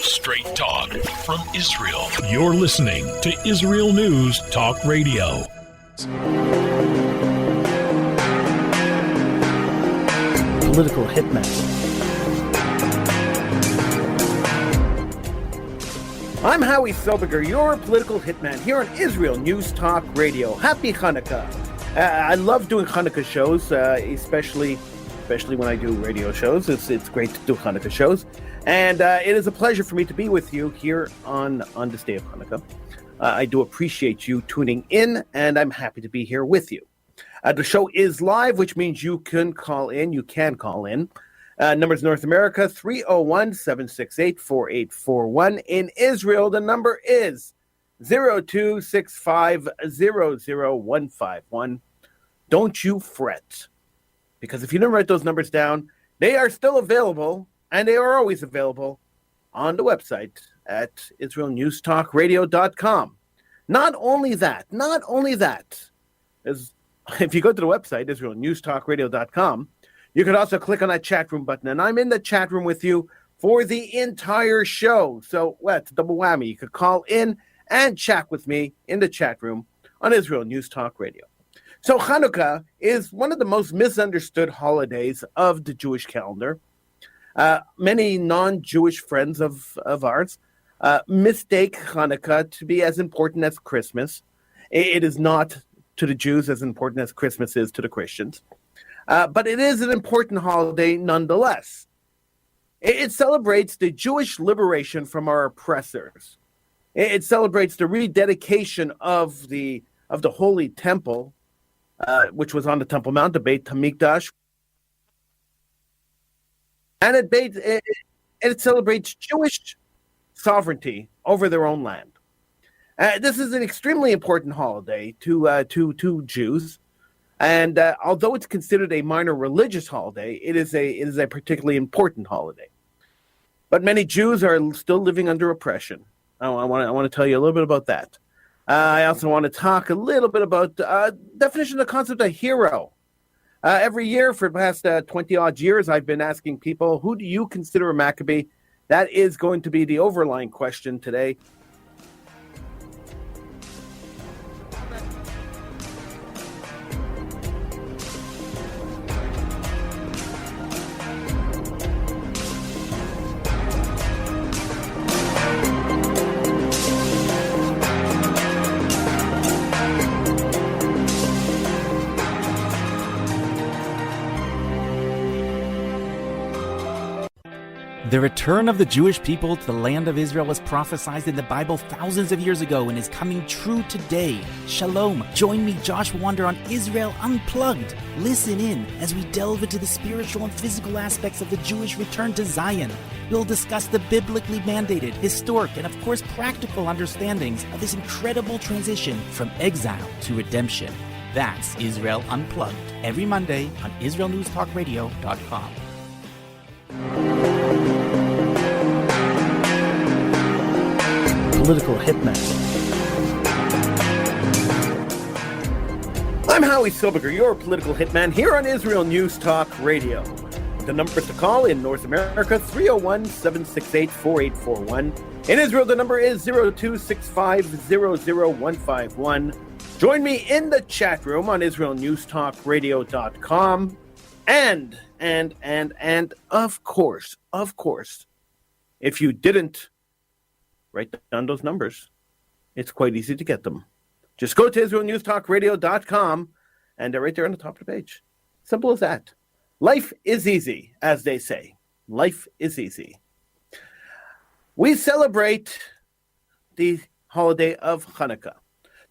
Straight talk from Israel. You're listening to Israel News Talk Radio. Political Hitman. I'm Howie, your political hitman, here on Israel News Talk Radio. Happy Chanukah. I love doing Chanukah shows, especially when I do radio shows. It's great to do Chanukah shows. And it is a pleasure for me to be with you here on this day of Chanukah. I do appreciate you tuning in, and I'm happy to be here with you. The show is live, which means you can call in. Numbers North America, 301-768-4841. In Israel, the number is 0265000151. Don't you fret, because if you didn't write those numbers down, they are still available, and they are always available on the website at israelnewstalkradio.com. Not only that, as if you go to the website, israelnewstalkradio.com, you can also click on that chat room button, and I'm in the chat room with you for the entire show. So, it's a double whammy. You could call in and chat with me in the chat room on Israel News Talk Radio. So, Chanukah is one of the most misunderstood holidays of the Jewish calendar. Many non-Jewish friends of ours mistake Chanukah to be as important as Christmas. It is not to the Jews as important as Christmas is to the Christians. But it is an important holiday nonetheless. It celebrates the Jewish liberation from our oppressors. It celebrates the rededication of the Holy Temple, which was on the Temple Mount, the Beit HaMikdash. And it celebrates Jewish sovereignty over their own land. This is an extremely important holiday to Jews. And although it's considered a minor religious holiday, it is a particularly important holiday. But many Jews are still living under oppression. I want to tell you a little bit about that. I also want to talk a little bit about definition of the concept of hero. Every year for the past 20-odd years, I've been asking people, who do you consider a Maccabee? That is going to be the overlying question today. The return of the Jewish people to the land of Israel was prophesied in the Bible thousands of years ago and is coming true today. Shalom. Join me, Josh Wander, on Israel Unplugged. Listen in as we delve into the spiritual and physical aspects of the Jewish return to Zion. We'll discuss the biblically mandated, historic, and of course practical understandings of this incredible transition from exile to redemption. That's Israel Unplugged, every Monday on IsraelNewsTalkRadio.com. Political Hitman. I'm Howie Silberger, your political hitman, here on Israel News Talk Radio. The numbers to call in North America, 301-768-4841. In Israel, the number is 0265000151. Join me in the chat room on IsraelNewsTalkRadio.com. And of course, if you didn't write down those numbers, it's quite easy to get them. Just go to IsraelNewsTalkRadio.com, and they're right there on the top of the page. Simple as that. Life is easy, as they say. Life is easy. We celebrate the holiday of Chanukah,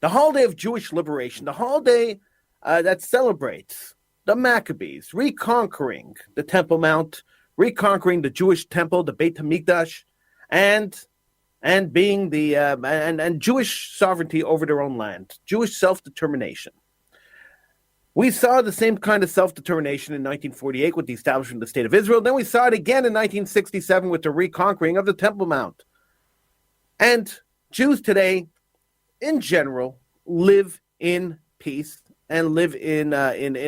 the holiday of Jewish liberation, the holiday that celebrates the Maccabees reconquering the Temple Mount, reconquering the Jewish temple, the Beit HaMikdash, and being the and Jewish sovereignty over their own land, Jewish self-determination. We saw the same kind of self-determination in 1948 with the establishment of the State of Israel. Then we saw it again in 1967 with the reconquering of the Temple Mount. And Jews today, in general, live in peace and live in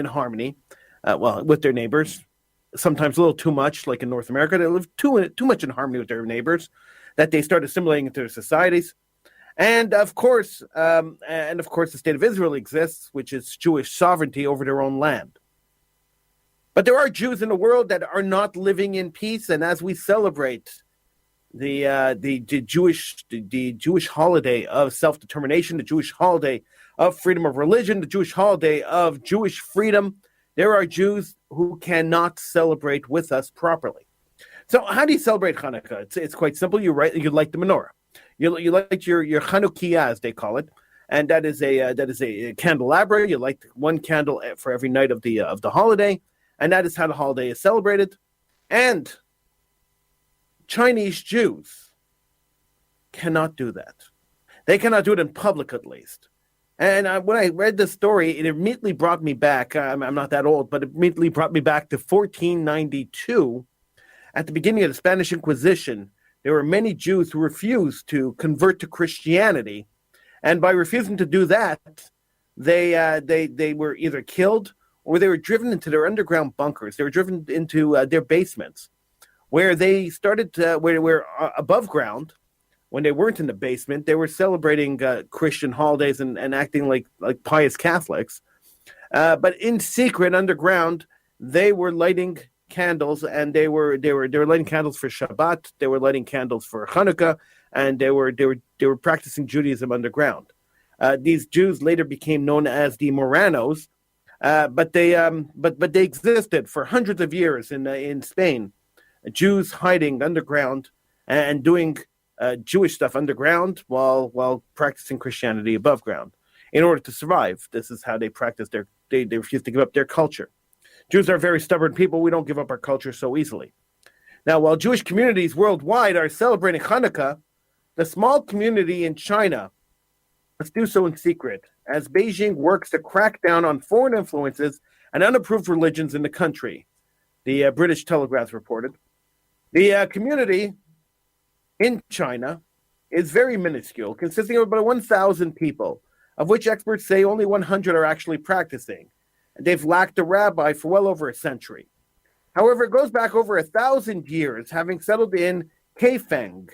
harmony, with their neighbors. sometimes a little too much, like in North America. They live too much in harmony with their neighbors, that they start assimilating into their societies. And of course, the state of Israel exists, which is Jewish sovereignty over their own land. But there are Jews in the world that are not living in peace, and as we celebrate the Jewish holiday of self-determination, the Jewish holiday of freedom of religion, the Jewish holiday of Jewish freedom, there are Jews who cannot celebrate with us properly. So how do you celebrate Chanukah? It's quite simple. You light the menorah. You light your Chanukah, as they call it, and that is a candelabra. You light one candle for every night of the holiday, and that is how the holiday is celebrated. And Chinese Jews cannot do that. They cannot do it in public, at least. And when I read this story, it immediately brought me back. I'm not that old, but it immediately brought me back to 1492. At the beginning of the Spanish Inquisition, there were many Jews who refused to convert to Christianity, and by refusing to do that, they were either killed or they were driven into their underground bunkers. They were driven into their basements, where they started where above ground. When they weren't in the basement, they were celebrating Christian holidays and acting like pious Catholics. But in secret, underground, they were lighting candles, and they were lighting candles for Shabbat. They were lighting candles for Chanukah, and they were practicing Judaism underground. These Jews later became known as the Moranos, but they existed for hundreds of years in Spain. Jews hiding underground and doing Jewish stuff underground while practicing Christianity above ground in order to survive. This is how they practice they refuse to give up their culture. Jews are very stubborn people. We don't give up our culture so easily. Now, while Jewish communities worldwide are celebrating Chanukah, the small community in China must do so in secret, as Beijing works to crack down on foreign influences and unapproved religions in the country, the British Telegraph reported. The community in China is very minuscule, consisting of about 1,000 people, of which experts say only 100 are actually practicing. They've lacked a rabbi for well over a century. However, it goes back over 1,000 years, having settled in Kaifeng.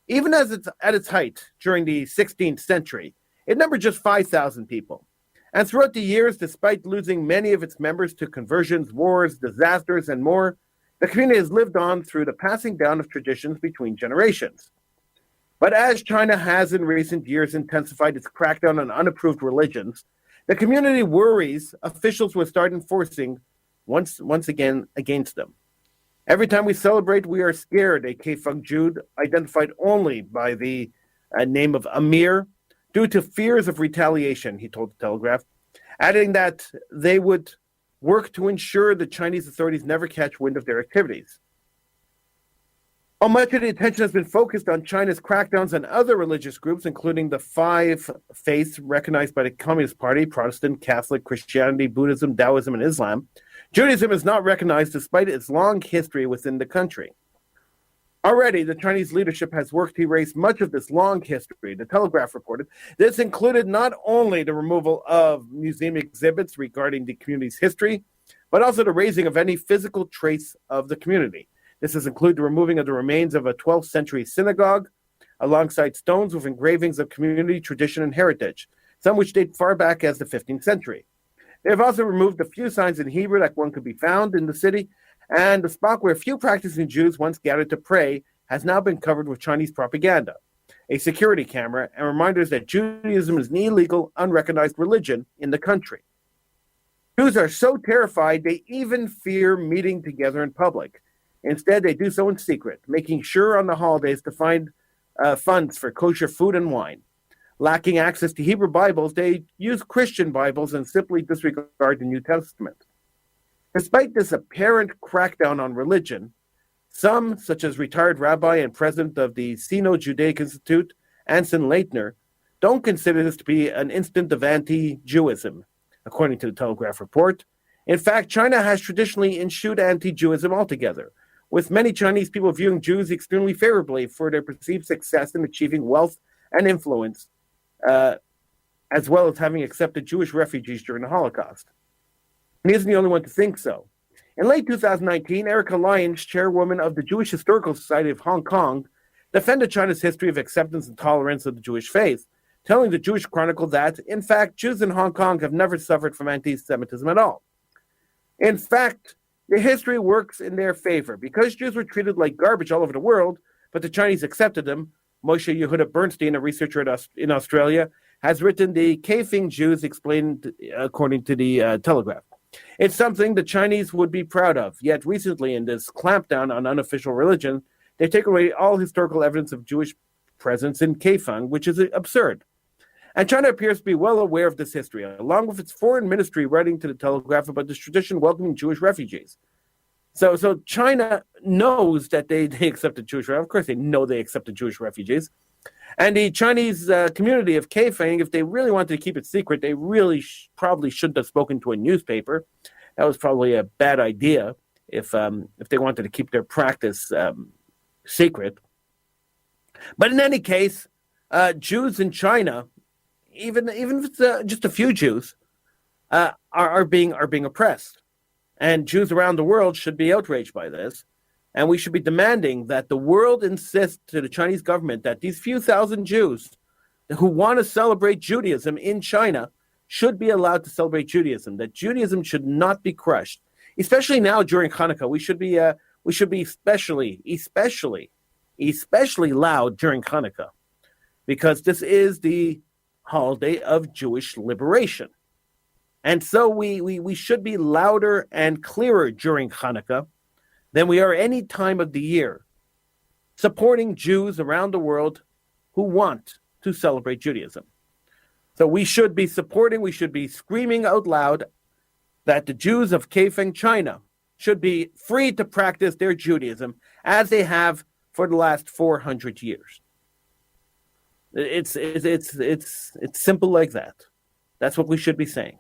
Even as it's at its height during the 16th century, it numbered just 5,000 people. And throughout the years, despite losing many of its members to conversions, wars, disasters, and more, the community has lived on through the passing down of traditions between generations. But as China has in recent years intensified its crackdown on unapproved religions, the community worries officials will start enforcing once again against them. Every time we celebrate, we are scared, a Kaifeng Jew identified only by the name of Amir, due to fears of retaliation, he told the Telegraph, adding that they would work to ensure the Chinese authorities never catch wind of their activities. While much of the attention has been focused on China's crackdowns on other religious groups, including the 5 faiths recognized by the Communist Party, Protestant, Catholic, Christianity, Buddhism, Taoism, and Islam, Judaism is not recognized despite its long history within the country. Already, the Chinese leadership has worked to erase much of this long history, the Telegraph reported. This included not only the removal of museum exhibits regarding the community's history, but also the razing of any physical trace of the community. This has included the removing of the remains of a 12th century synagogue, alongside stones with engravings of community tradition and heritage, some which date far back as the 15th century. They have also removed a few signs in Hebrew that one could be found in the city, and the spot where few practicing Jews once gathered to pray has now been covered with Chinese propaganda, a security camera, and reminders that Judaism is an illegal, unrecognized religion in the country. Jews are so terrified they even fear meeting together in public. Instead, they do so in secret, making sure on the holidays to find funds for kosher food and wine. Lacking access to Hebrew Bibles, they use Christian Bibles and simply disregard the New Testament. Despite this apparent crackdown on religion, some, such as retired rabbi and president of the Sino-Judaic Institute, Anson Leitner, don't consider this to be an instance of anti-Jewism, according to the Telegraph report. In fact, China has traditionally eschewed anti-Jewism altogether, with many Chinese people viewing Jews extremely favorably for their perceived success in achieving wealth and influence, as well as having accepted Jewish refugees during the Holocaust. And he isn't the only one to think so. In late 2019, Erica Lyons, chairwoman of the Jewish Historical Society of Hong Kong, defended China's history of acceptance and tolerance of the Jewish faith, telling the Jewish Chronicle that, in fact, Jews in Hong Kong have never suffered from anti-Semitism at all. In fact, the history works in their favor. Because Jews were treated like garbage all over the world, but the Chinese accepted them, Moshe Yehuda Bernstein, a researcher in Australia, has written The Kaifeng Jews Explained according to the Telegraph. It's something the Chinese would be proud of. Yet recently, in this clampdown on unofficial religion, they take away all historical evidence of Jewish presence in Kaifeng, which is absurd. And China appears to be well aware of this history, along with its foreign ministry writing to the Telegraph about this tradition welcoming Jewish refugees. So China knows that they accepted Jewish refugees. Of course, they know they accepted Jewish refugees. And the Chinese community of Kaifeng, if they really wanted to keep it secret, they really probably shouldn't have spoken to a newspaper. That was probably a bad idea if they wanted to keep their practice secret. But in any case, Jews in China, even if it's just a few Jews, are being oppressed. And Jews around the world should be outraged by this. And we should be demanding that the world insist to the Chinese government that these few thousand Jews who want to celebrate Judaism in China should be allowed to celebrate Judaism, that Judaism should not be crushed. Especially now during Chanukah, we should be especially loud during Chanukah, because this is the holiday of Jewish liberation. And so we should be louder and clearer during Chanukah than we are any time of the year, supporting Jews around the world who want to celebrate Judaism. So we should be screaming out loud that the Jews of Kaifeng, China, should be free to practice their Judaism as they have for the last 400 years. It's simple like that. That's what we should be saying.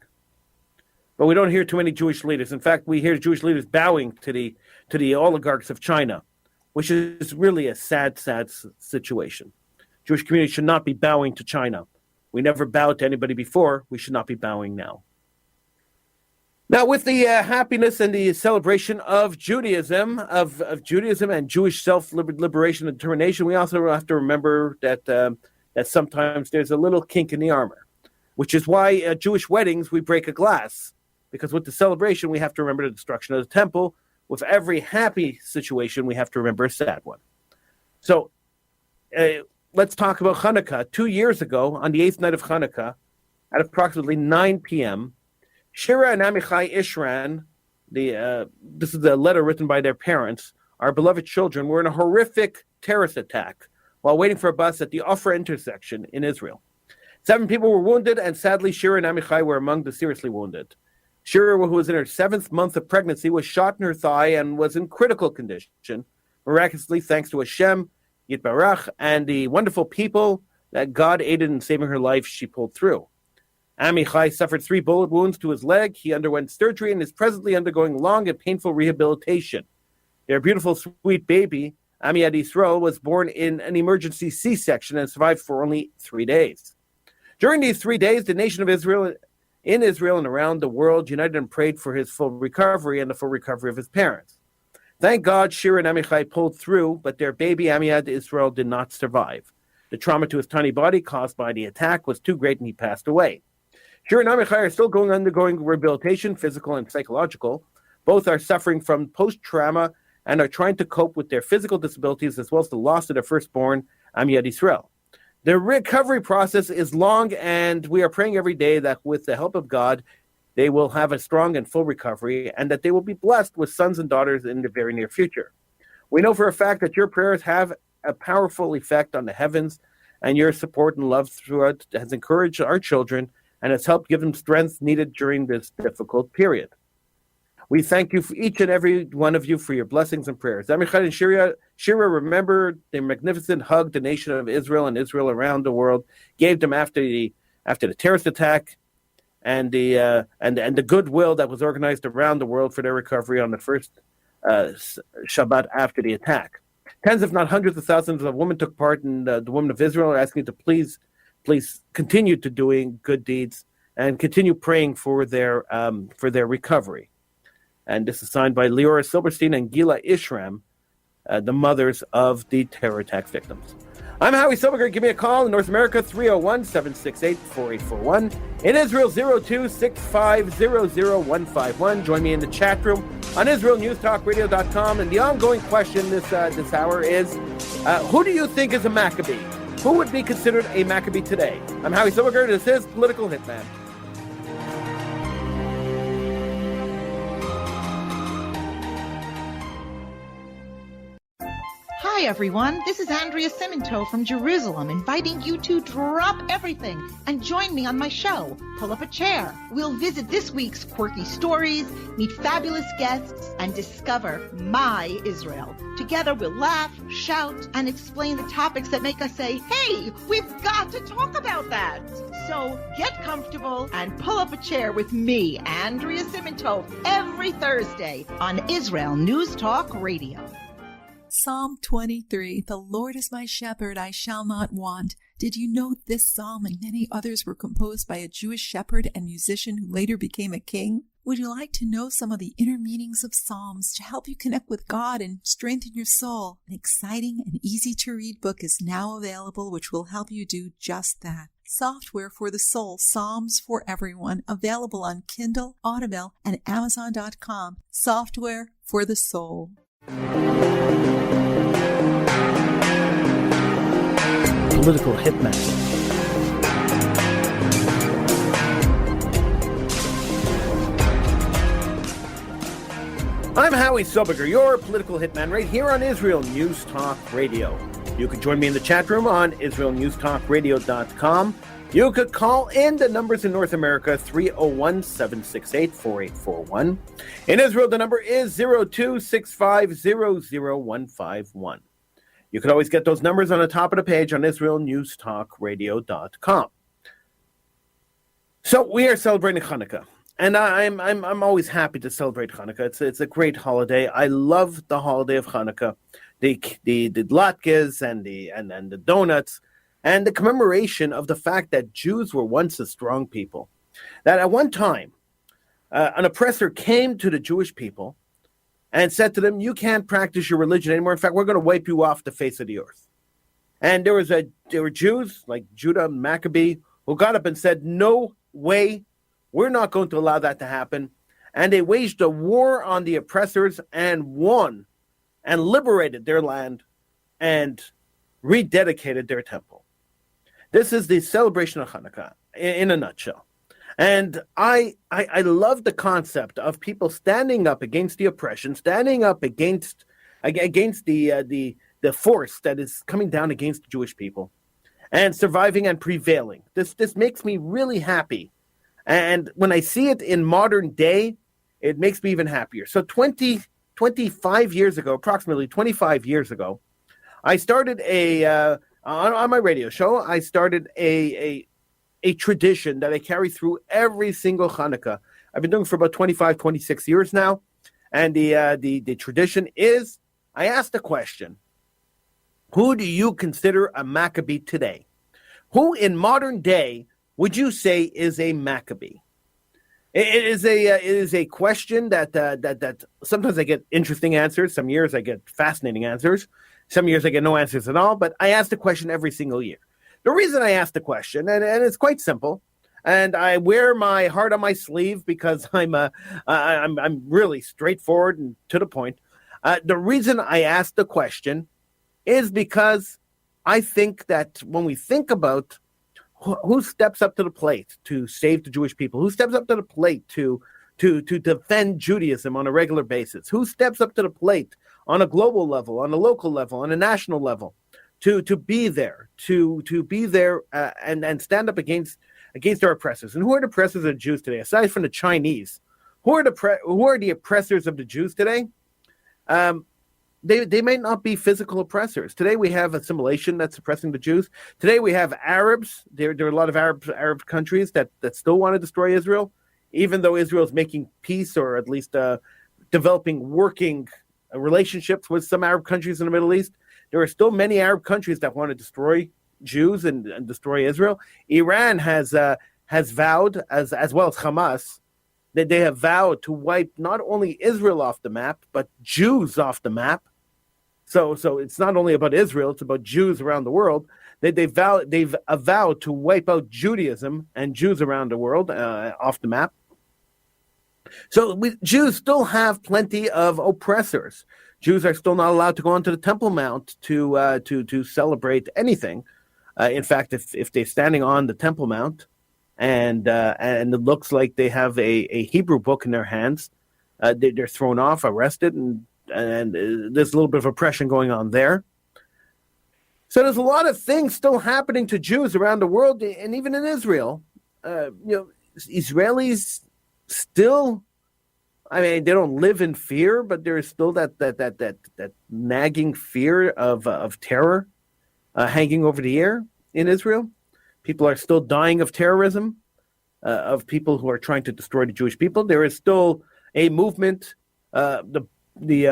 But we don't hear too many Jewish leaders. In fact, we hear Jewish leaders bowing to the oligarchs of China, which is really a sad situation. Jewish community should not be bowing to China. We never bowed to anybody before. We should not be bowing now. Now, with the happiness and the celebration of Judaism, of Judaism and Jewish self-liberation and determination, we also have to remember that sometimes there's a little kink in the armor, which is why at Jewish weddings we break a glass. Because with the celebration, we have to remember the destruction of the temple. With every happy situation, we have to remember a sad one. So let's talk about Chanukah. 2 years ago, on the 8th night of Chanukah, at approximately 9 p.m., Shira and Amichai Ishran, this is a letter written by their parents, our beloved children, were in a horrific terrorist attack while waiting for a bus at the Ofra intersection in Israel. 7 people were wounded, and sadly, Shira and Amichai were among the seriously wounded. Shira, who was in her 7th month of pregnancy, was shot in her thigh and was in critical condition. Miraculously, thanks to Hashem, Yitbarach, and the wonderful people that God aided in saving her life, she pulled through. Amichai suffered 3 bullet wounds to his leg. He underwent surgery and is presently undergoing long and painful rehabilitation. Their beautiful, sweet baby, Amiad Yisrael, was born in an emergency C-section and survived for only 3 days. During these 3 days, the nation of Israel, in Israel and around the world, united and prayed for his full recovery and the full recovery of his parents. Thank God Shira and Amichai pulled through, but their baby Amiad Yisrael did not survive. The trauma to his tiny body caused by the attack was too great and he passed away. Shira and Amichai are still undergoing rehabilitation, physical and psychological. Both are suffering from post-trauma and are trying to cope with their physical disabilities as well as the loss of their firstborn, Amiad Yisrael. The recovery process is long, and we are praying every day that with the help of God, they will have a strong and full recovery and that they will be blessed with sons and daughters in the very near future. We know for a fact that your prayers have a powerful effect on the heavens, and your support and love throughout has encouraged our children and has helped give them strength needed during this difficult period. We thank you for each and every one of you for your blessings and prayers. Amichai and Shira remembered the magnificent hug the nation of Israel and Israel around the world gave them after the terrorist attack, and the goodwill that was organized around the world for their recovery on the first Shabbat after the attack. Tens, if not hundreds of thousands of women took part, and the women of Israel are asking you to please continue to doing good deeds and continue praying for their recovery. And this is signed by Leora Silberstein and Gila Ishram, the mothers of the terror attack victims. I'm Howie Silberger. Give me a call in North America, 301-768-4841. In Israel, 02-6500151. Join me in the chat room on IsraelNewsTalkRadio.com. And the ongoing question this hour is, who do you think is a Maccabee? Who would be considered a Maccabee today? I'm Howie Silberger. This is Political Hitman. Hi everyone, this is Andrea Simento from Jerusalem, inviting you to drop everything and join me on my show, Pull Up a Chair. We'll visit this week's quirky stories, meet fabulous guests, and discover my Israel. Together we'll laugh, shout, and explain the topics that make us say, hey, we've got to talk about that. So get comfortable and pull up a chair with me, Andrea Simento, every Thursday on Israel News Talk Radio. Psalm 23, the Lord is my shepherd, I shall not want. Did you know this psalm and many others were composed by a Jewish shepherd and musician who later became a king? Would you like to know some of the inner meanings of psalms to help you connect with God and strengthen your soul? An exciting and easy-to-read book is now available which will help you do just that. Software for the Soul, Psalms for Everyone, available on Kindle, Audible, and Amazon.com. Software for the Soul. Political Hitman. I'm Howie Silberger, your political hitman, right here on Israel News Talk Radio. You can join me in the chat room on IsraelNewsTalkRadio.com. You could call in. The numbers in North America, 301-768-4841. In Israel, the number is 02-650-0151. You can always get those numbers on the top of the page on IsraelNewsTalkRadio.com. So we are celebrating Chanukah, and I'm always happy to celebrate Chanukah. It's a great holiday. I love the holiday of Chanukah, the latkes and the donuts, and the commemoration of the fact that Jews were once a strong people. That at one time, an oppressor came to the Jewish people and said to them, you can't practice your religion anymore. In fact, we're going to wipe you off the face of the earth. And there were Jews like Judah Maccabee who got up and said, no way, we're not going to allow that to happen. And they waged a war on the oppressors and won and liberated their land and rededicated their temple. This is the celebration of Chanukah in a nutshell. And I love the concept of people standing up against the oppression, standing up against the force that is coming down against the Jewish people, and surviving and prevailing. This makes me really happy. And when I see it in modern day, it makes me even happier. So 25 years ago, approximately 25 years ago, I started on my radio show, I started a tradition that I carry through every single Chanukah. I've been doing it for about 25, 26 years now. And the tradition is, I ask the question, who do you consider a Maccabee today? Who in modern day would you say is a Maccabee? It is a question that sometimes I get interesting answers. Some years I get fascinating answers. Some years I get no answers at all. But I ask the question every single year. The reason I ask the question, and it's quite simple, and I wear my heart on my sleeve because I'm really straightforward and to the point. The reason I ask the question is because I think that when we think about who steps up to the plate to save the Jewish people, who steps up to the plate to defend Judaism on a regular basis, who steps up to the plate on a global level, on a local level, on a national level, to be there, and stand up against our oppressors. And who are the oppressors of the Jews today? Aside from the Chinese, who are the oppressors of the Jews today? They may not be physical oppressors. Today we have assimilation that's oppressing the Jews. Today we have Arabs. There are a lot of Arab countries that still want to destroy Israel, even though Israel is making peace or at least developing working relationships with some Arab countries in the Middle East. There are still many Arab countries that want to destroy Jews and destroy Israel. Iran has vowed, as well as Hamas, They have vowed to wipe not only Israel off the map, but Jews off the map. So it's not only about Israel; it's about Jews around the world. They've vowed to wipe out Judaism and Jews around the world off the map. So Jews still have plenty of oppressors. Jews are still not allowed to go onto the Temple Mount to celebrate anything. In fact, if they're standing on the Temple Mount and it looks like they have a Hebrew book in their hands, they're thrown off, arrested, and there's a little bit of oppression going on there. So there's a lot of things still happening to Jews around the world, and even in Israel. Israelis still, I mean, they don't live in fear, but there is still that nagging fear of terror hanging over the air in Israel. People are still dying of terrorism, of people who are trying to destroy the Jewish people. There is still a movement, the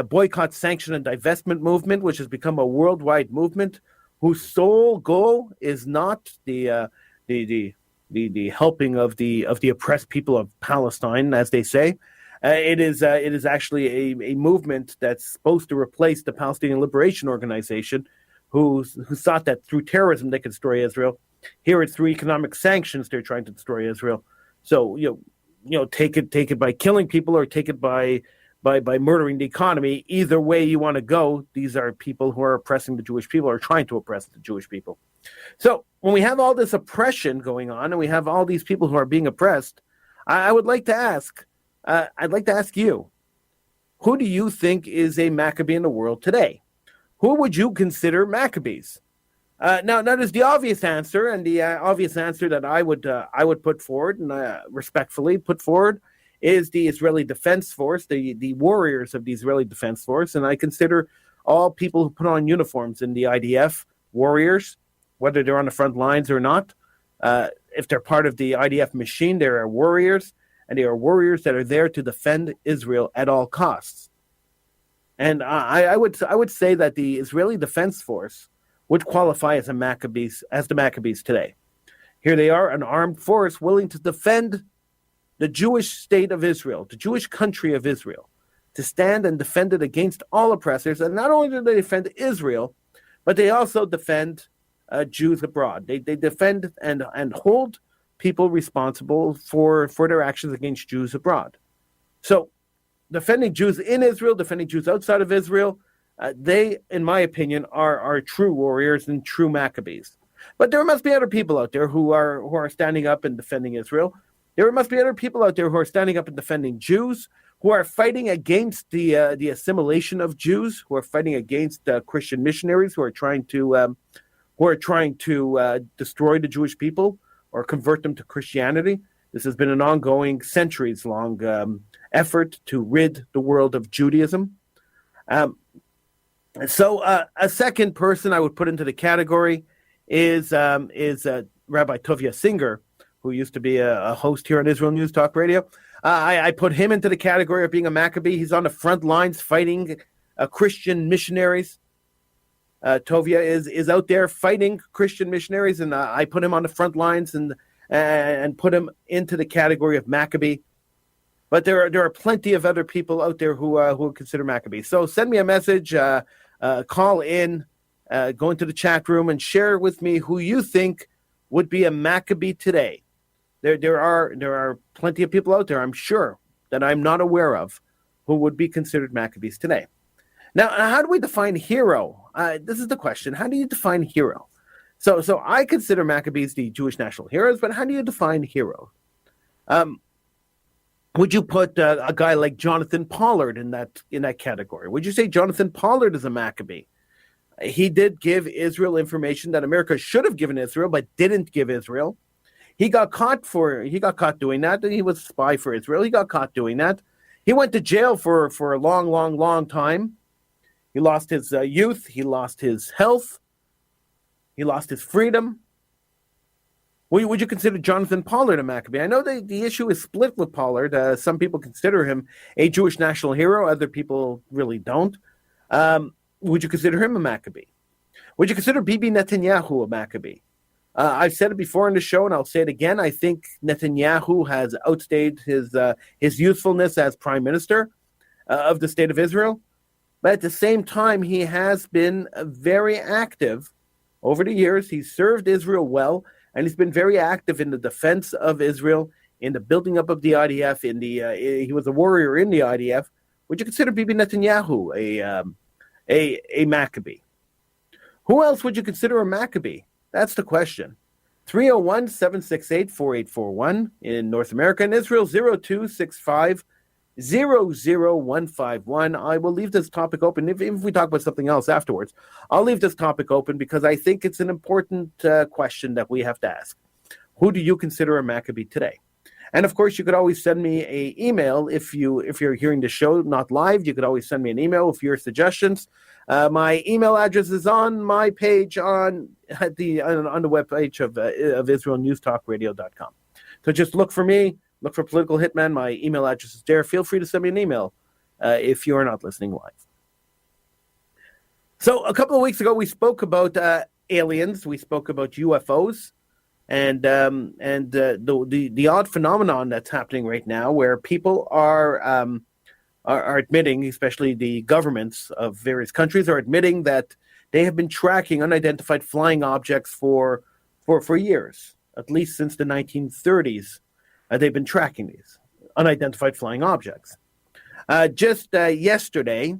boycott, sanction, and divestment movement, which has become a worldwide movement, whose sole goal is not the helping of the oppressed people of Palestine, as they say. It is actually a movement that's supposed to replace the Palestinian Liberation Organization, who thought that through terrorism they could destroy Israel. Here it's through economic sanctions they're trying to destroy Israel. So take it by killing people or take it by murdering the economy. Either way you want to go, these are people who are oppressing the Jewish people or trying to oppress the Jewish people. So when we have all this oppression going on and we have all these people who are being oppressed, I would like to ask, I'd like to ask you, who do you think is a Maccabee in the world today? Who would you consider Maccabees? Now there's the obvious answer, and the obvious answer that I would put forward and respectfully put forward is the Israeli Defense Force, the warriors of the Israeli Defense Force, and I consider all people who put on uniforms in the IDF warriors, whether they're on the front lines or not. If they're part of the IDF machine, they are warriors, and they are warriors that are there to defend Israel at all costs. And I would say that the Israeli Defense Force would qualify as the Maccabees today. Here they are, an armed force willing to defend the Jewish state of Israel, the Jewish country of Israel, to stand and defend it against all oppressors. And not only do they defend Israel, but they also defend Jews abroad. They defend and hold people responsible for their actions against Jews abroad. So defending Jews in Israel, defending Jews outside of Israel, they, in my opinion, are true warriors and true Maccabees. But there must be other people out there who are standing up and defending Israel. There must be other people out there who are standing up and defending Jews, who are fighting against the assimilation of Jews, who are fighting against Christian missionaries who are trying to destroy the Jewish people or convert them to Christianity. This has been an ongoing, centuries-long effort to rid the world of Judaism. So a second person I would put into the category is Rabbi Tovia Singer, who used to be a host here on Israel News Talk Radio. I put him into the category of being a Maccabee. He's on the front lines fighting Christian missionaries. Tovia is out there fighting Christian missionaries, and I put him on the front lines and put him into the category of Maccabee. But there are plenty of other people out there who consider Maccabees. So send me a message, call in, go into the chat room, and share with me who you think would be a Maccabee today. There are plenty of people out there, I'm sure, that I'm not aware of, who would be considered Maccabees today. Now, how do we define hero? This is the question. How do you define hero? So I consider Maccabees the Jewish national heroes, but how do you define hero? Would you put a guy like Jonathan Pollard in that category? Would you say Jonathan Pollard is a Maccabee? He did give Israel information that America should have given Israel, but didn't give Israel. He got caught doing that. He was a spy for Israel. He got caught doing that. He went to jail for a long time. He lost his youth. He lost his health. He lost his freedom. Would you consider Jonathan Pollard a Maccabee? I know the issue is split with Pollard. Some people consider him a Jewish national hero. Other people really don't. Would you consider him a Maccabee? Would you consider Bibi Netanyahu a Maccabee? I've said it before in the show, and I'll say it again. I think Netanyahu has outstayed his usefulness as prime minister of the state of Israel. But at the same time, he has been very active over the years. He's served Israel well, and he's been very active in the defense of Israel, in the building up of the IDF. He was a warrior in the IDF. Would you consider Bibi Netanyahu a Maccabee? Who else would you consider a Maccabee? That's the question. 301-768-4841 in North America, and Israel 0265-00151. I will leave this topic open. If we talk about something else afterwards, I'll leave this topic open because I think it's an important question that we have to ask. Who do you consider a Maccabee today? And of course, you could always send me an email if you're hearing the show not live. You could always send me an email with your suggestions. My email address is on my page on the webpage of IsraelNewsTalkRadio.com. So just look for me, look for Political Hitman. My email address is there. Feel free to send me an email if you are not listening live. So a couple of weeks ago, we spoke about aliens. We spoke about UFOs. And the odd phenomenon that's happening right now, where people are admitting, especially the governments of various countries, are admitting that they have been tracking unidentified flying objects for years, at least since the 1930s. They've been tracking these unidentified flying objects. Just yesterday,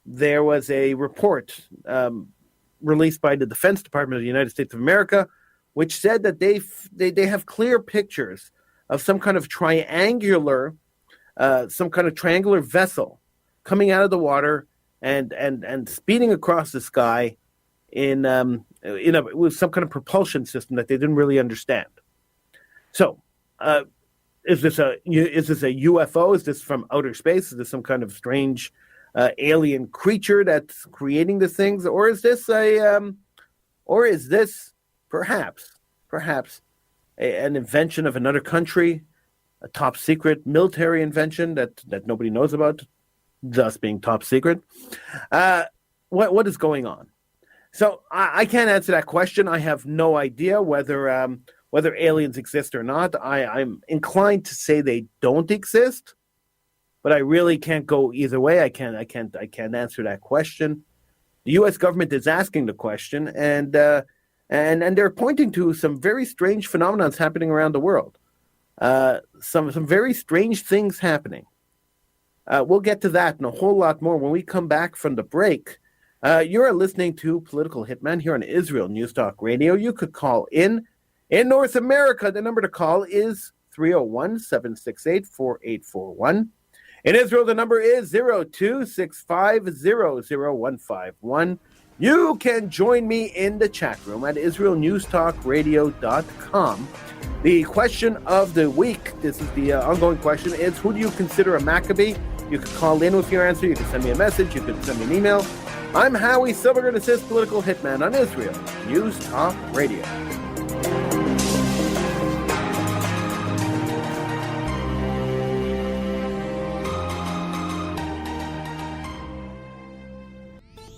there was a report released by the Defense Department of the United States of America, which said that they have clear pictures of some kind of triangular vessel coming out of the water and speeding across the sky with some kind of propulsion system that they didn't really understand. So, is this a UFO? Is this from outer space? Is this some kind of strange alien creature that's creating these things, or is this perhaps an invention of another country, a top secret military invention that nobody knows about, thus being top secret? What is going on? So I can't answer that question. I have no idea whether aliens exist or not. I'm inclined to say they don't exist, but I really can't go either way. I can't answer that question. The U.S. government is asking the question, and they're pointing to some very strange phenomena happening around the world. Some very strange things happening. We'll get to that and a whole lot more when we come back from the break. You're listening to Political Hitman here on Israel News Talk Radio. You could call in North America. The number to call is 301-768-4841. In Israel, the number is 0265-00151. You can join me in the chat room at IsraelNewsTalkRadio.com. The question of the week, this is the ongoing question, is who do you consider a Maccabee? You can call in with your answer. You can send me a message. You can send me an email. I'm Howie Silverger. This is Political Hitman on Israel News Talk Radio.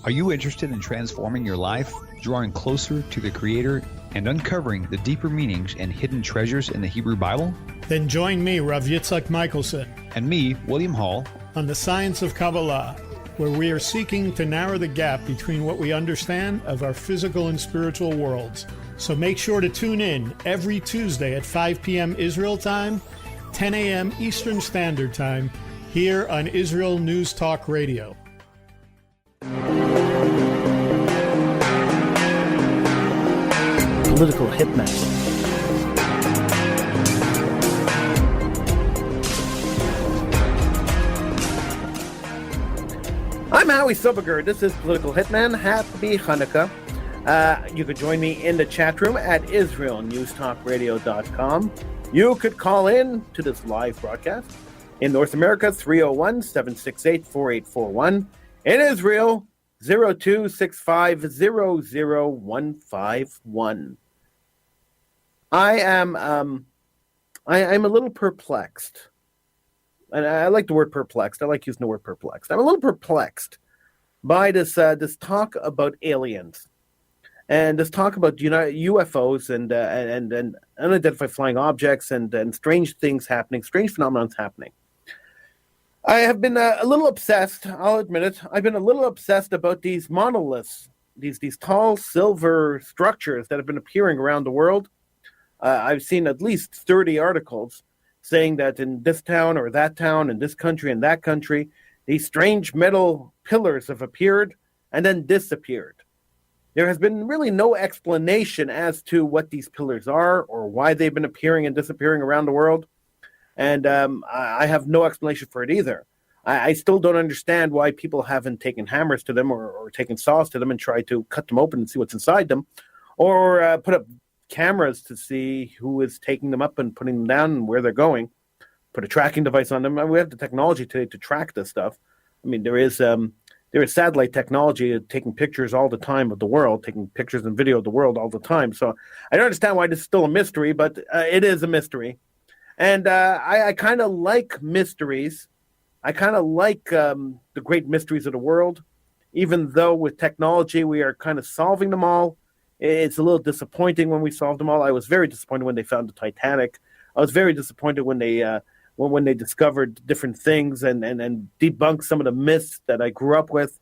Are you interested in transforming your life, drawing closer to the Creator, and uncovering the deeper meanings and hidden treasures in the Hebrew Bible? Then join me, Rav Yitzhak Michelson, And me, William Hall, on the Science of Kabbalah, where we are seeking to narrow the gap between what we understand of our physical and spiritual worlds. So make sure to tune in every Tuesday at 5 p.m. Israel time, 10 a.m. Eastern Standard Time, here on Israel News Talk Radio. Political Hitman. I'm Howie Silverger. This is Political Hitman. Happy Chanukah. You could join me in the chat room at IsraelNewsTalkRadio.com. You could call in to this live broadcast. In North America, 301-768-4841. In Israel, 0265-00151. I am a little perplexed. And I like the word perplexed. I like using the word perplexed. I'm a little perplexed by this talk about aliens. and this talk about UFOs and unidentified flying objects and strange things happening, strange phenomena happening. I have been a little obsessed, I'll admit it. I've been a little obsessed about these monoliths, these tall silver structures that have been appearing around the world. I've seen at least 30 articles saying that in this town or that town, in this country and that country, these strange metal pillars have appeared and then disappeared. There has been really no explanation as to what these pillars are or why they've been appearing and disappearing around the world. And I have no explanation for it either. I still don't understand why people haven't taken hammers to them or taken saws to them and tried to cut them open and see what's inside them, or put up cameras to see who is taking them up and putting them down and where they're going, put a tracking device on them. I mean, we have the technology today to track this stuff. I mean, there is satellite technology taking pictures all the time of the world, taking pictures and video of the world all the time. So I don't understand why this is still a mystery, but it is a mystery. And I kind of like mysteries. I kind of like the great mysteries of the world, even though with technology we are kind of solving them all. It's a little disappointing when we solved them all. I was very disappointed when they found the Titanic. I was very disappointed when they discovered different things and debunked some of the myths that I grew up with,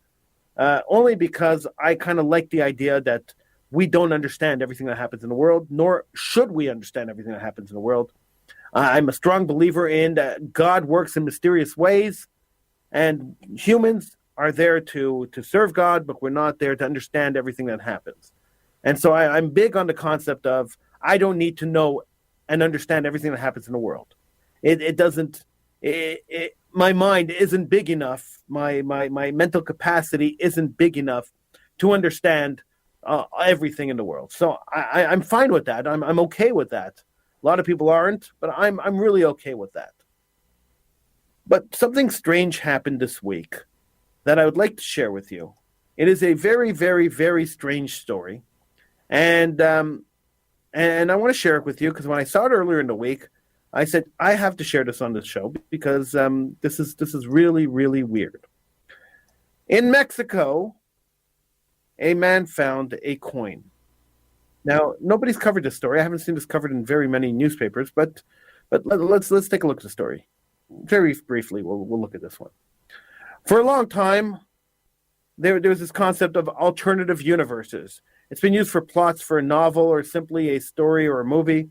only because I kind of like the idea that we don't understand everything that happens in the world, nor should we understand everything that happens in the world. I'm a strong believer in that God works in mysterious ways, and humans are there to serve God, but we're not there to understand everything that happens. And so I'm big on the concept of I don't need to know and understand everything that happens in the world. My mind isn't big enough. My mental capacity isn't big enough to understand everything in the world. So I'm fine with that. I'm okay with that. A lot of people aren't, but I'm really okay with that. But something strange happened this week that I would like to share with you. It is a very, very, very strange story. And I want to share it with you because when I saw it earlier in the week, I said, I have to share this on this show because this is really, really weird. In Mexico, a man found a coin. Now, nobody's covered this story. I haven't seen this covered in very many newspapers, but let's take a look at the story. Very briefly, we'll look at this one. For a long time, there was this concept of alternative universes. It's been used for plots for a novel or simply a story or a movie.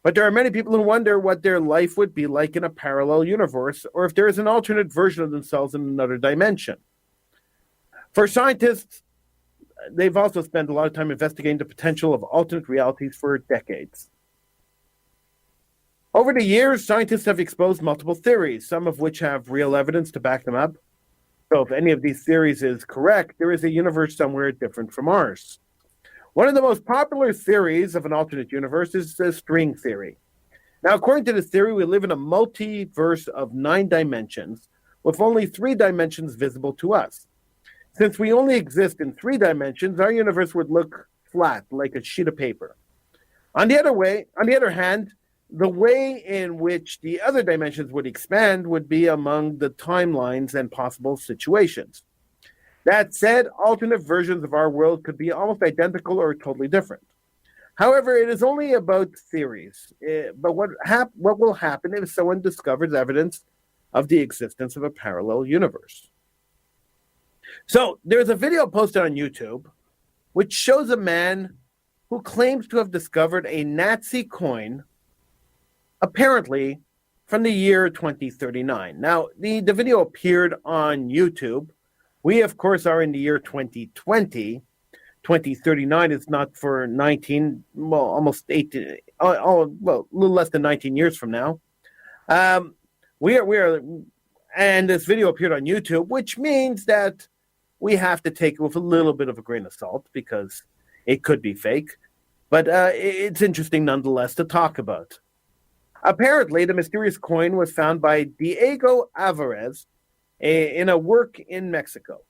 But there are many people who wonder what their life would be like in a parallel universe, or if there is an alternate version of themselves in another dimension. For scientists, they've also spent a lot of time investigating the potential of alternate realities for decades. Over the years, scientists have exposed multiple theories, some of which have real evidence to back them up. So if any of these theories is correct, there is a universe somewhere different from ours. One of the most popular theories of an alternate universe is the string theory. Now, according to this theory, we live in a multiverse of 9 dimensions, with only 3 dimensions visible to us. Since we only exist in 3 dimensions, our universe would look flat, like a sheet of paper. On the other hand, the way in which the other dimensions would expand would be among the timelines and possible situations. That said, alternate versions of our world could be almost identical or totally different. However, it is only about theories. But what will happen if someone discovers evidence of the existence of a parallel universe? So there's a video posted on YouTube which shows a man who claims to have discovered a Nazi coin, apparently from the year 2039. Now, the video appeared on YouTube. We, of course, are in the year 2020. 2039 is not for 19, well, almost 18, a little less than 19 years from now. We are, and this video appeared on YouTube, which means that we have to take it with a little bit of a grain of salt because it could be fake. But it's interesting nonetheless to talk about. Apparently, the mysterious coin was found by Diego Alvarez in a work in Mexico.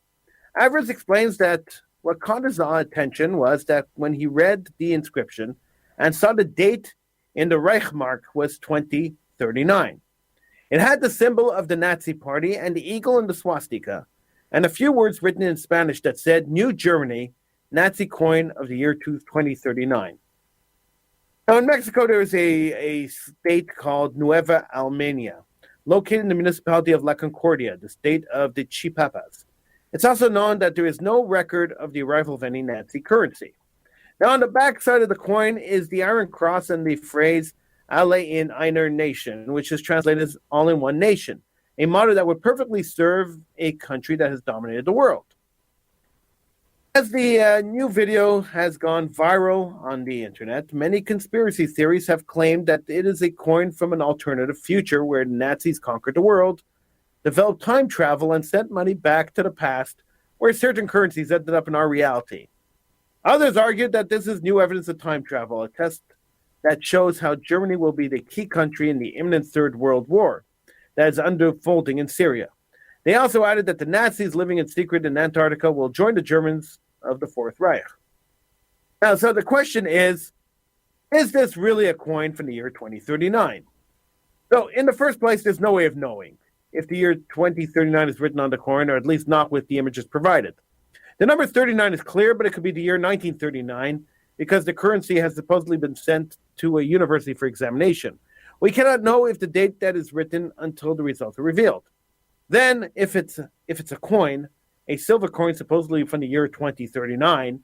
Alvarez explains that what caught his attention was that when he read the inscription and saw the date in the Reichsmark was 2039. It had the symbol of the Nazi Party and the eagle and the swastika, and a few words written in Spanish that said New Germany, Nazi coin of the year 2039. Now, in Mexico, there is a state called Nueva Almería, located in the municipality of La Concordia, the state of the Chiapas. It's also known that there is no record of the arrival of any Nazi currency. Now, on the back side of the coin is the Iron Cross and the phrase Alle in einer Nation, which is translated as all in one nation, a motto that would perfectly serve a country that has dominated the world. As the new video has gone viral on the internet, many conspiracy theories have claimed that it is a coin from an alternative future where Nazis conquered the world, developed time travel, and sent money back to the past, where certain currencies ended up in our reality. Others argued that this is new evidence of time travel, a test that shows how Germany will be the key country in the imminent Third World War that is unfolding in Syria. They also added that the Nazis living in secret in Antarctica will join the Germans of the Fourth Reich. Now, so the question is this really a coin from the year 2039? So, in the first place, there's no way of knowing if the year 2039 is written on the coin, or at least not with the images provided. The number 39 is clear, but it could be the year 1939 because the currency has supposedly been sent to a university for examination. We cannot know if the date that is written until the results are revealed. Then, if it's a coin, a silver coin supposedly from the year 2039,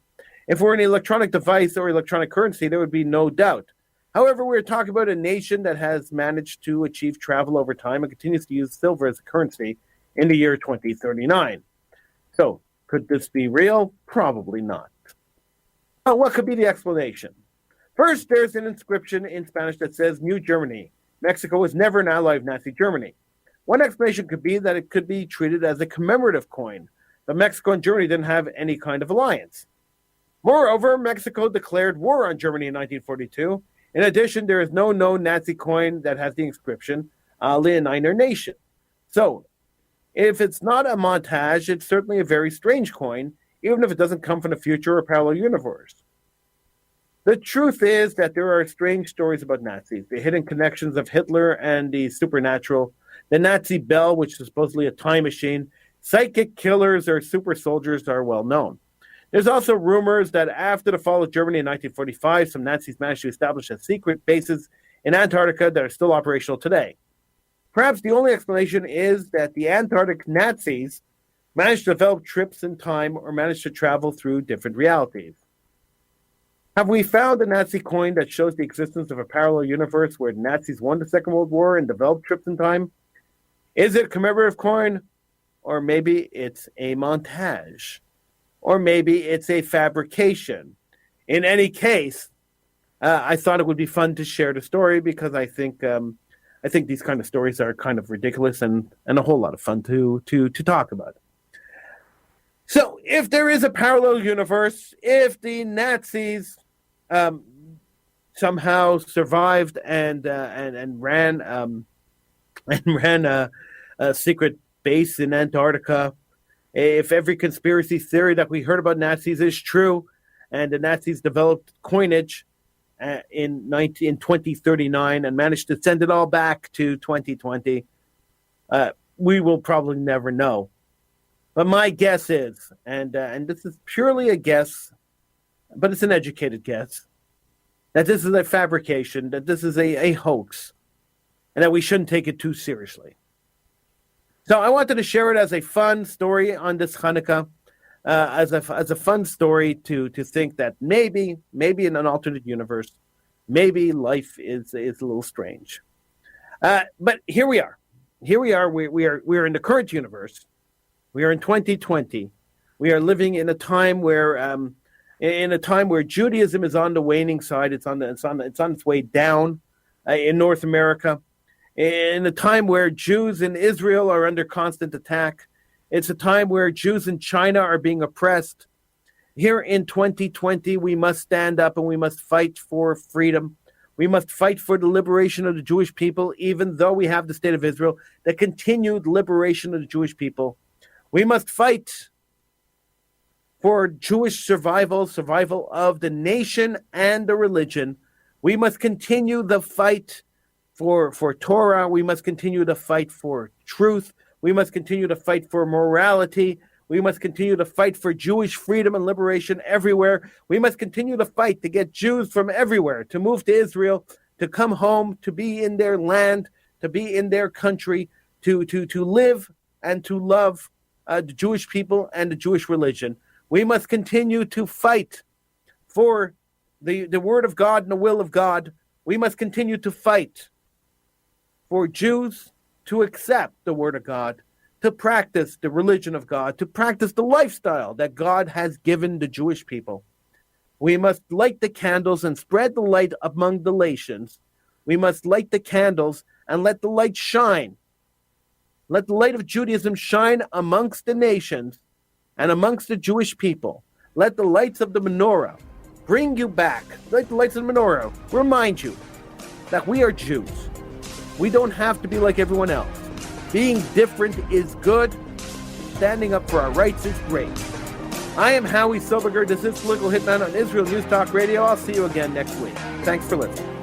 if we're an electronic device or electronic currency, there would be no doubt. However, we're talking about a nation that has managed to achieve travel over time and continues to use silver as a currency in the year 2039. So, could this be real? Probably not. What could be the explanation? First, there's an inscription in Spanish that says New Germany. Mexico was never an ally of Nazi Germany. One explanation could be that it could be treated as a commemorative coin, but Mexico and Germany didn't have any kind of alliance. Moreover, Mexico declared war on Germany in 1942. In addition, there is no known Nazi coin that has the inscription Alle in einer Nation. So, if it's not a montage, it's certainly a very strange coin, even if it doesn't come from the future or parallel universe. The truth is that there are strange stories about Nazis, the hidden connections of Hitler and the supernatural, the Nazi bell, which is supposedly a time machine, psychic killers or super soldiers are well known. There's also rumors that after the fall of Germany in 1945, some Nazis managed to establish a secret bases in Antarctica that are still operational today. Perhaps the only explanation is that the Antarctic Nazis managed to develop trips in time or managed to travel through different realities. Have we found a Nazi coin that shows the existence of a parallel universe where the Nazis won the Second World War and developed trips in time? Is it a commemorative coin? Or maybe it's a montage? Or maybe it's a fabrication? In any case, I thought it would be fun to share the story because I think these kind of stories are kind of ridiculous and a whole lot of fun to talk about. So, if there is a parallel universe, if the Nazis somehow survived and ran a secret base in Antarctica, if every conspiracy theory that we heard about Nazis is true, and the Nazis developed coinage in 2039 and managed to send it all back to 2020, we will probably never know. But my guess is, and this is purely a guess, but it's an educated guess, that this is a fabrication, that this is a hoax, and that we shouldn't take it too seriously. So I wanted to share it as a fun story on this Chanukah, as a fun story to think that maybe in an alternate universe, maybe life is a little strange. But here we are. We are in the current universe. We are in 2020. We are living in a time where Judaism is on the waning side. It's on its way down in North America. In a time where Jews in Israel are under constant attack. It's a time where Jews in China are being oppressed. Here in 2020, we must stand up and we must fight for freedom. We must fight for the liberation of the Jewish people, even though we have the state of Israel, the continued liberation of the Jewish people. We must fight for Jewish survival of the nation and the religion. We must continue the fight for Torah. We must continue to fight for truth. We must continue to fight for morality. We must continue to fight for Jewish freedom and liberation everywhere. We must continue to fight to get Jews from everywhere to move to Israel, to come home, to be in their land, to be in their country, to live and to love the Jewish people and the Jewish religion. We must continue to fight for the word of God and the will of God. We must continue to fight for Jews to accept the word of God, to practice the religion of God, to practice the lifestyle that God has given the Jewish people. We must light the candles and spread the light among the nations. We must light the candles and let the light shine. Let the light of Judaism shine amongst the nations and amongst the Jewish people. Let the lights of the menorah bring you back. Let the lights of the menorah remind you that we are Jews. We don't have to be like everyone else. Being different is good. Standing up for our rights is great. I am Howie Silberger. This is Political Hitman on Israel News Talk Radio. I'll see you again next week. Thanks for listening.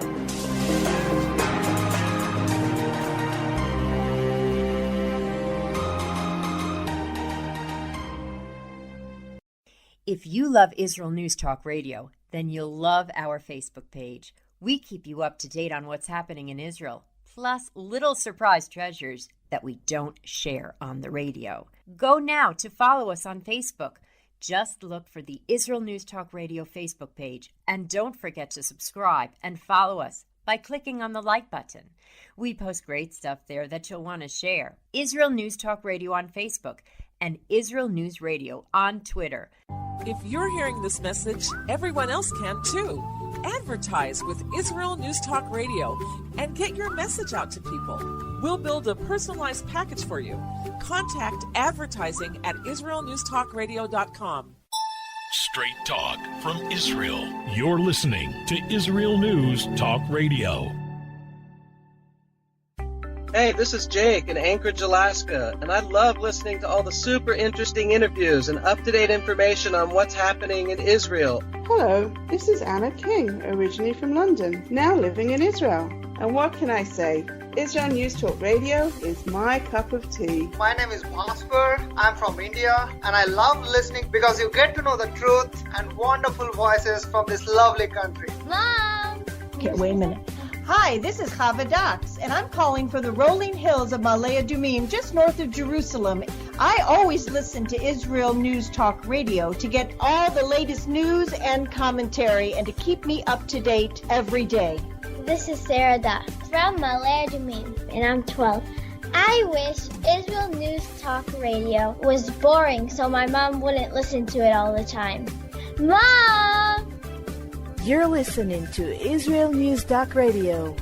If you love Israel News Talk Radio, then you'll love our Facebook page. We keep you up to date on what's happening in Israel, plus little surprise treasures that we don't share on the radio. Go now to follow us on Facebook. Just look for the Israel News Talk Radio Facebook page, and don't forget to subscribe and follow us by clicking on the like button. We post great stuff there that you'll want to share. Israel News Talk Radio on Facebook and Israel News Radio on Twitter. If you're hearing this message, everyone else can too. Advertise with Israel News Talk Radio and get your message out to people. We'll build a personalized package for you. Contact advertising at israelnewstalkradio.com. Straight talk from Israel. You're listening to Israel News Talk Radio. Hey, this is Jake in Anchorage, Alaska, and I love listening to all the super interesting interviews and up-to-date information on what's happening in Israel. Hello, this is Anna King, originally from London, now living in Israel. And what can I say? Israel News Talk Radio is my cup of tea. My name is Bhaskar. I'm from India, and I love listening because you get to know the truth and wonderful voices from this lovely country. Mom! Okay, wait a minute. Hi, this is Chava Dax, and I'm calling from the rolling hills of Ma'ale Adumim, just north of Jerusalem. I always listen to Israel News Talk Radio to get all the latest news and commentary and to keep me up to date every day. This is Sarah Dax from Ma'ale Adumim, and I'm 12. I wish Israel News Talk Radio was boring so my mom wouldn't listen to it all the time. Mom! You're listening to Israel News Talk Radio.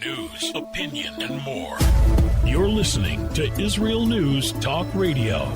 News, opinion, and more. You're listening to Israel News Talk Radio.